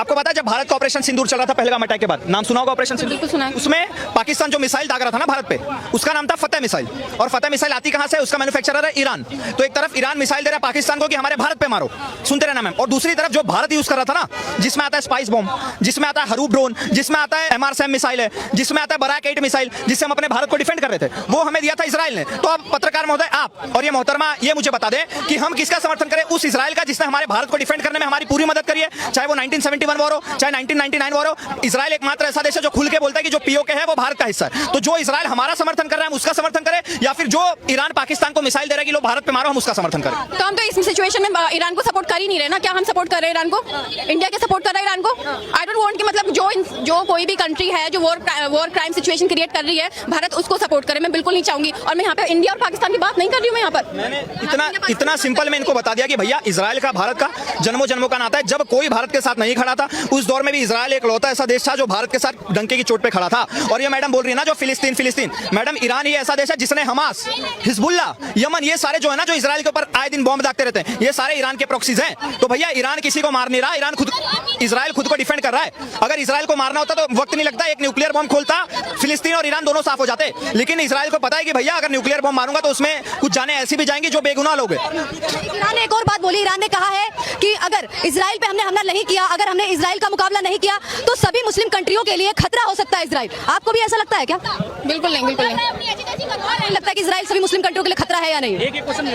आपको पता है जब भारत का ऑपरेशन सिंदूर चल रहा था पहलगाम अटैक के बाद, नाम सुना होगा ऑपरेशन सिंदूर? उसमें पाकिस्तान जो मिसाइल दाग रहा था ना भारत पे, उसका नाम था फतेह मिसाइल। और फतेह मिसाइल आती कहां से? उसका मैन्युफैक्चरर है ईरान। तो एक तरफ ईरान मिसाइल दे रहा है पाकिस्तान को कि हमारे भारत पे मारो, सुनते रहना मैम। और दूसरी तरफ जो भारत यूज कर रहा था ना, जिसमें आता है स्पाइस बॉम्ब, जिसमें आता है हरूप ड्रोन, जिसमें आता है MR-SAM मिसाइल है, जिसमें आता है बराक 8 मिसाइल, जिससे हम अपने भारत को डिफेंड कर रहे थे, वो हमें दिया था इजराइल ने। तो अब पत्रकार महोदय आप और ये मोहतरमा ये मुझे बता दें कि हम किसका समर्थन करें? उस इजराइल का जिसने हमारे भारत को डिफेंड करने में हमारी पूरी मदद करी है, चाहे वो 1971 वॉर हो, चाहे 1999 वॉर हो। इजराइल एकमात्र ऐसा देश है जो खुल के बोलता है कि जो POK है वो भारत का हिस्सा है। तो जो इजराइल हमारा समर्थन कर रहा है हम उसका समर्थन करें, या फिर जो ईरान पाकिस्तान को मिसाइल दे रहा है कि लो भारत पे मारो, हम उसका समर्थन करें? तो हम तो इस सिचुएशन में ईरान को सपोर्ट कर ही नहीं रहे ना। क्या हम सपोर्ट कर रहे हैं ईरान को? इंडिया के सपोर्ट कर रहा है ईरान को? आई डोंट वांट कि मतलब जो कोई भी कंट्री है जो वॉर क्राइम सिचुएशन क्रिएट कर रही है, भारत उसको सपोर्ट करे, मैं बिल्कुल नहीं चाहूंगी। और मैं यहाँ पे इंडिया और पाकिस्तान की बात नहीं कर रही हूँ। मैं यहाँ पर मैंने इतना सिंपल में इनको बता दिया कि भैया इजराइल का भारत का जन्मों जन्मों का नाता है। जब कोई भारत के साथ नहीं खड़ा था उस दौर में भी इजराइल एक लौता ऐसा देश था जो भारत के साथ डंके की चोट पे खड़ा था। और ये मैडम बोल रही है ना जो फिलिस्तीन, मैडम ईरान ही ऐसा देश है जिसने हमास, हिजबुल्ला, यमन, ये सारे जो है ना जो इजराइल के ऊपर आए दिन बॉम्ब दागते रहते हैं, ये सारे ईरान के प्रॉक्सीज हैं। तो भैया ईरान किसी को मार नहीं रहा, इजराइल खुद को डिफेंड कर रहा है। अगर इजराइल को मारना होता तो वक्त नहीं लगता, एक न्यूक्लियर बॉम्ब खोलता, फिलिस्तीन और ईरान दोनों साफ हो जाते। लेकिन इजराइल को पता है कि भैया अगर न्यूक्लियर बॉम्ब मारूंगा तो उसमें कुछ जाने ऐसी भी जाएंगी जो बेगुनाह लोग हैं। ईरान ने एक और बात बोली, ईरान ने कहा है कि अगर इजराइल पे हमने हमला नहीं किया, अगर हमने इजराइल का मुकाबला नहीं किया तो सभी मुस्लिम कंट्रियों के लिए खतरा हो सकता है इजराइल। आपको भी ऐसा लगता है क्या? बिल्कुल नहीं, बिल्कुल नहीं। नहीं लगता है कि इजराइल सभी मुस्लिम कंट्रियों के लिए खतरा है या नहीं?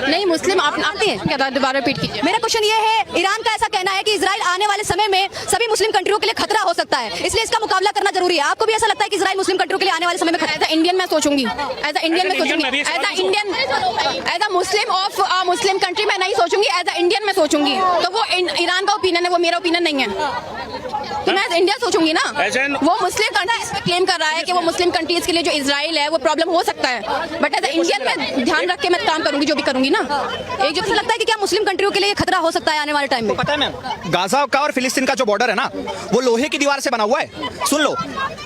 नहीं, मुस्लिम आती है क्या? दोबारा रिपीट कीजिए। मेरा क्वेश्चन ये है, ईरान का ऐसा कहना है कि इजराइल आने वाले समय में सभी मुस्लिम कंट्रियों के लिए खतरा हो सकता है, इसलिए इसका मुकाबला करना जरूरी है। आपको भी ऐसा लगता है कि इजराइल मुस्लिम कंट्रियों के लिए आने वाले समय में खतरा? एज अ इंडियन मैं सोचूंगी, एज अ इंडियन मैं सोचूंगी, as a Muslim of Muslim country मैं नहीं सोचूंगी, एज अ इंडियन मैं सोचूंगी। तो वो ईरान का ओपिनियन है, वो मेरा ओपिनियन नहीं है। तो मैं एज इंडिया सोचूंगी ना। वो मुस्लिम कंट्रीज क्लेम कर रहा है कि वो मुस्लिम कंट्रीज के लिए जो इजराइल है वो प्रॉब्लम हो सकता है, बट एज अ इंडियन मैं ध्यान रख के मैं काम करूंगी, जो भी करूंगी ना। एक जो लगता है कि क्या मुस्लिम कंट्रियों के लिए खतरा हो सकता है आने वाले टाइम में? पता है मैम, गाजा का और फिलिस्तीन का जो बॉर्डर है ना वो लोहे की दीवार से बना हुआ है। सुन लो,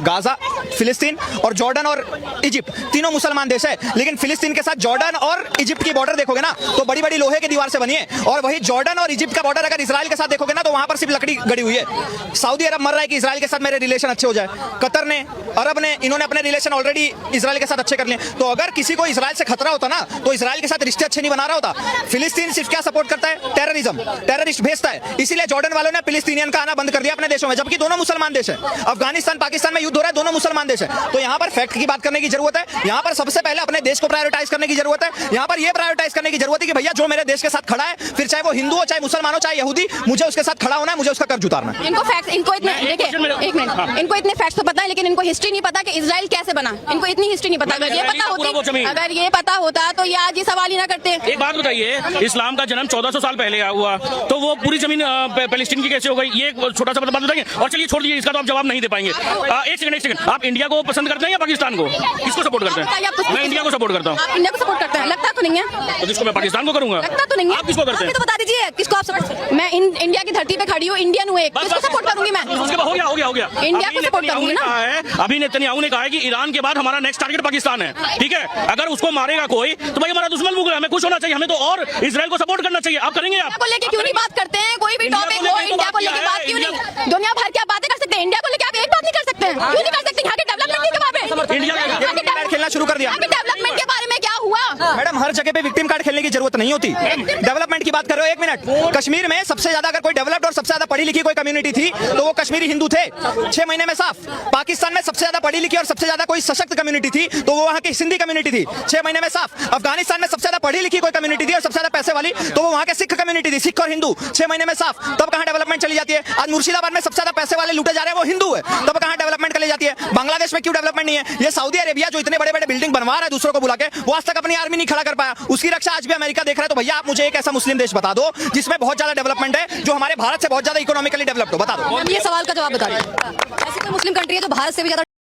गाजा, फिलिस्तीन और जॉर्डन और इजिप्ट तीनों मुसलमान देश है, लेकिन फिलिस्तीन के साथ जॉर्डन और इजिप्ट की बॉर्डर देखोगे ना तो बड़ी बड़ी लोहे की दीवार से बनी है। और वही जॉर्डन और इजिप्ट का बॉर्डर अगर इजराइल के साथ देखोगे ना तो वहां पर सिर्फ लकड़ी गड़ी हुई है। सऊदी अरब मर रहा है कि इजराइल के साथ मेरे रिलेशन अच्छे हो जाए, कतर ने, अरब ने, इन्होंने अपने रिलेशन ऑलरेडी इजराइल के साथ अच्छे कर लिए। तो अगर किसी को इजराइल से खतरा होता ना तो इजराइल के साथ रिश्ते अच्छे नहीं बना रहा होता। फिलिस्तीन सिर्फ क्या सपोर्ट करता है? टेररिज्म, टेररिस्ट भेजता है। इसीलिए जॉर्डन वालों ने फिलिस्तीनियन का आना बंद कर दिया अपने देशों में, जबकि दोनों मुसलमान देश है। अफगानिस्तान पाकिस्तान में युद्ध हो रहा है, दोनों मुसलमान देश है। तो यहाँ पर फैक्ट की बात करने की जरूरत है, यहाँ पर सबसे पहले अपने देश को प्रायोरिटाइज करने की जरूरत है। यहाँ पर यह प्रायोरिटाइज करने की जरूरत है कि भैया जो मेरे देश के साथ खड़ा है, फिर चाहे वो हिंदू हो, चाहे मुसलमान हो, चाहे यहूदी, मुझे उसके साथ खड़ा होना है, मुझे उसका कर्ज उतारना है। इनको फैक्ट्स, इनको इतने, देखिए एक मिनट, इनको इतने फैक्ट्स तो पता है, लेकिन इनको हिस्ट्री नहीं पता कि इजराइल कैसे बना। इनको इतनी हिस्ट्री नहीं पता। अगर ये पता होता तो ये आज ये सवाल ही ना करते। एक बात बताइए, इस्लाम का जन्म 1400 साल पहले हुआ, तो वो पूरी जमीन पैलेस्टीन की कैसे हो गई? ये छोटा सा बात बताएंगे। और चलिए छोड़ दीजिए, इसका तो आप जवाब नहीं दे पाएंगे। एक सेकंड, आप इंडिया को पसंद करते हैं या पाकिस्तान को? किसको सपोर्ट करते हैं? मैं इंडिया को सपोर्ट करता हूँ। आप इंडिया को सपोर्ट करते हैं? लगता तो नहीं है। तो जिसको मैं पाकिस्तान को करूंगा। लगता तो नहीं है। आप किसको करते हैं? तो बता दीजिए किसको आप सपोर्ट? मैं इंडिया की धरती पे खड़ी हूँ, इंडियन हूँ, किसको सपोर्ट करूंगी मैं? हो गया। इंडिया को सपोर्ट करूंगी ना। अभी नेतन्याहू ने कहा है कि ईरान के बाद हमारा नेक्स्ट टारगेट पाकिस्तान है, ठीक है? अगर उसको मारेगा कोई तो भाई हमारा दुश्मन मुगल, हमें खुश होना चाहिए, हमें तो और इजराइल को सपोर्ट करना चाहिए। आप करेंगे? आप को लेके क्यों नहीं बात करते हैं? कोई भी टॉपिक हो, इंडिया को लेके बात क्यों नहीं? दुनिया भर की आप बातें कर सकते हैं, इंडिया को लेके आप एक बात नहीं कर सकते हैं? क्यों नहीं कर सकते? यहाँ के डेवलपमेंट के बारे में, इंडिया खेलना शुरू कर दिया। डेवलपमेंट के बारे में क्या हुआ? मैडम हर जगह पे विक्टिम कार्ड खेलने की जरूरत नहीं होती। डेवलपमेंट की बात कर रहे हो, एक मिनट। कश्मीर में सबसे ज्यादा अगर कोई डेवलप्ड और सबसे ज्यादा पढ़ी लिखी कोई कम्युनिटी थी तो वो कश्मीरी हिंदू थे, 6 महीने में साफ। पाकिस्तान में सबसे ज्यादा पढ़ी लिखी और सबसे ज्यादा कोई सशक्त कम्युनिटी थी तो वो वहां की सिंधी कम्युनिटी थी, 6 महीने में साफ। अफगानिस्तान में सबसे ज्यादा पढ़ी लिखी कोई कम्युनिटी थी और सबसे ज्यादा पैसे वाली तो वो वहां के सिख कम्युनिटी थी, सिख और हिंदू, 6 महीने में साफ। तब कहां डेवलपमेंट चली जाती है? आज मुर्शिदाबाद में सबसे ज्यादा पैसे वाले लूटे जा रहे हैं, वो हिंदू है, तब कहां डेवलपमेंट चली जाती है? बांग्लादेश में क्यों डेवलपमेंट नहीं है? ये सऊदी अरेबिया जो इतने बड़े बड़े बिल्डिंग बनवा रहा है दूसरों को बुला के, वो आज तक अपनी आर्मी नहीं खड़ा कर पाया, उसकी रक्षा आज भी अमेरिका देख रहा है। तो भैया आप मुझे एक ऐसा मुस्लिम देश बता दो जिसमें बहुत ज्यादा डेवलपमेंट है, जो हमारे भारत से बहुत ज्यादा इकोनॉमिकली डेवलप्ड हो, बता दो। ये सवाल का जवाब बता दीजिए। ऐसी कोई मुस्लिम कंट्री है जो भारत से भी ज्यादा